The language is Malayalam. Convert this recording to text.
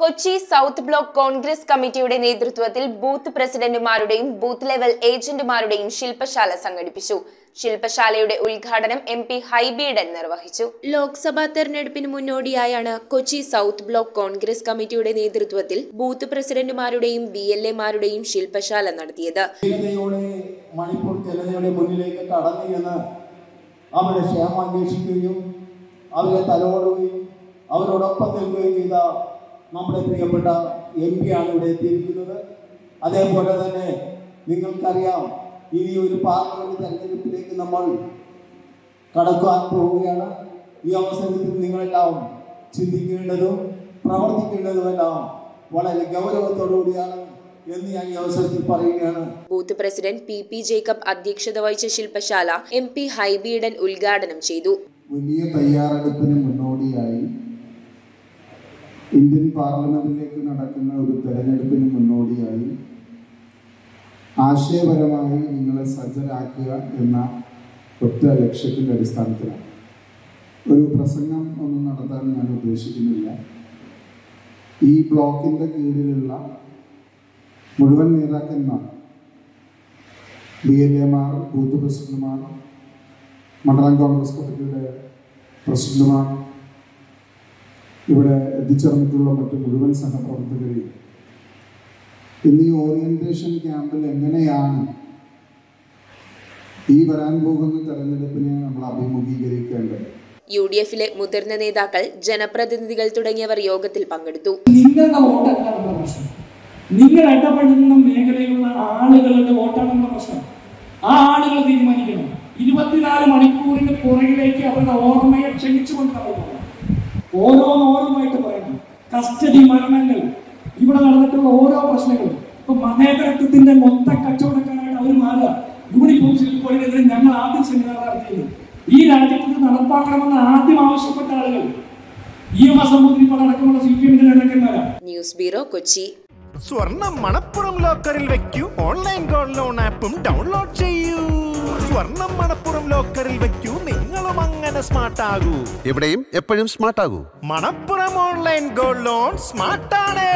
കൊച്ചി സൗത്ത് ബ്ലോക്ക് കോൺഗ്രസ് കമ്മിറ്റിയുടെ നേതൃത്വത്തിൽ ബൂത്ത് പ്രസിഡന്റുമാരുടെയും ബൂത്ത് ലെവൽ ഏജന്റുമാരുടെയും ശില്പശാല സംഘടിപ്പിച്ചു. ശില്പശാലയുടെ ഉദ്ഘാടനം MP ഹൈബി ഈഡൻ നിർവഹിച്ചു. ലോക്സഭാ തെരഞ്ഞെടുപ്പിന് മുന്നോടിയായാണ് കൊച്ചി സൗത്ത് ബ്ലോക്ക് കോൺഗ്രസ് കമ്മിറ്റിയുടെ നേതൃത്വത്തിൽ ബൂത്ത് പ്രസിഡന്റുമാരുടെയും BLA-മാരുടെയും ശില്പശാല നടത്തിയത്. മണിപ്പൂർ ജനതയുടെ മുന്നിലേക്ക് കടന്നു അവരുടെ ക്ഷേമം അന്വേഷിക്കുകയും അവരെ തലോടുകയും അവരോടൊപ്പം നിൽക്കുകയും ചെയ്ത നമ്മുടെ പ്രിയപ്പെട്ട MP ആണ് ഇവിടെ എത്തിയിരിക്കുന്നത്. അതേപോലെ തന്നെ നിങ്ങൾക്കറിയാം, ഇനി ഒരു പാർലമെന്റ് തെരഞ്ഞെടുപ്പിലേക്ക് നമ്മൾ കടക്കാൻ പോവുകയാണ്. ഈ അവസരത്തിൽ നിങ്ങളെല്ലാം ചിന്തിക്കേണ്ടതും പ്രവർത്തിക്കേണ്ടതുമെല്ലാം വളരെ ഗൗരവത്തോടുകൂടിയാണ് എന്ന് ഞാൻ ഈ അവസരത്തിൽ പറയുകയാണ്. ബൂത്ത് പ്രസിഡന്റ് PP ജേക്കബ് അധ്യക്ഷത വഹിച്ച ശില്പശാല MP ഹൈബി ഈഡൻ ഉദ്ഘാടനം ചെയ്തു. വലിയ തയ്യാറെടുപ്പിന് മുന്നോടിയായി ഇന്ത്യൻ പാർലമെന്റിലേക്ക് നടക്കുന്ന ഒരു തെരഞ്ഞെടുപ്പിന് മുന്നോടിയായി ആശയപരമായി നിങ്ങളെ സജ്ജരാക്കുക എന്ന ഒറ്റ ലക്ഷ്യത്തിൻ്റെ അടിസ്ഥാനത്തിലാണ്. ഒരു പ്രസംഗം ഒന്നും നടത്താൻ ഞാൻ ഉദ്ദേശിക്കുന്നില്ല. ഈ ബ്ലോക്കിൻ്റെ കീഴിലുള്ള മുഴുവൻ നേതാക്കന്മാർ, BLA-മാർ, ബൂത്ത് പ്രസിഡന്റുമാർ, മണ്ഡലം കോൺഗ്രസ് കമ്മിറ്റിയുടെ പ്രസിഡന്റുമാർ, ഇവിടെ എത്തിച്ചേർന്നിട്ടുള്ള മറ്റ് മുഴുവൻ സഹപ്രവർത്തകരെയും ഇന്ന് ഈ ഓറിയന്റേഷൻ ക്യാമ്പിൽ എങ്ങനെയാണ് ഈ വരാൻ പോകുന്ന തെരഞ്ഞെടുപ്പിനെ നമ്മൾ അഭിമുഖീകരിക്കേണ്ടത്. UDF-ലെ മുതിർന്ന നേതാക്കൾ, ജനപ്രതിനിധികൾ തുടങ്ങിയവർ യോഗത്തിൽ പങ്കെടുത്തു. നിങ്ങളുടെ വോട്ടല്ല പ്രശ്നം, നിങ്ങൾ ഇടപെടുന്ന മേഖലയിലുള്ള ആളുകളുടെ വോട്ടാണ് നമ്മുടെ പ്രശ്നം. ആ ആളുകൾ തീരുമാനിക്കണം. 24 മണിക്കൂറിന് പുറകിലേക്ക് അവരുടെ ഓർമ്മയെ ക്ഷണിച്ചുകൊണ്ട് നമ്മൾ പോകണം. ഓരോന്നോരോന്നായിട്ട് പറയണം. കസ്റ്റഡി മരണങ്ങൾ, ഇവിടെ നടന്നിട്ടുള്ള ഓരോ പ്രശ്നങ്ങളും, ഇപ്പൊ മതേതരത്വത്തിന്റെ മൊത്തം കച്ചവടക്കാരായിട്ട് അവർ മാറുക. യൂണിഫോം സിൽക്കോഡിനെതിരെ ഞങ്ങൾ ആദ്യം സെമിനാർ നടത്തിയത്. ഈ രാജ്യത്ത് നടപ്പാക്കണമെന്ന് ആദ്യം ആവശ്യപ്പെട്ട ആളുകൾ അടക്കമുള്ള CPM-ന്റെ നേതാക്കന്മാരാണ്. News bureau, Kochi. സ്വർണം മണപ്പുറം ലോക്കറിൽ വെക്കൂ. ഓൺലൈൻ ഗോൾഡ് ലോൺ ആപ്പും ഡൗൺലോഡ് ചെയ്യൂ. സ്വർണം മണപ്പുറം ലോക്കറിൽ വെക്കൂ. നിങ്ങളും അങ്ങനെ സ്മാർട്ട് ആകൂ. എവിടെയും എപ്പോഴും സ്മാർട്ട് ആകൂ. Manappuram online gold loan smart ആണ്.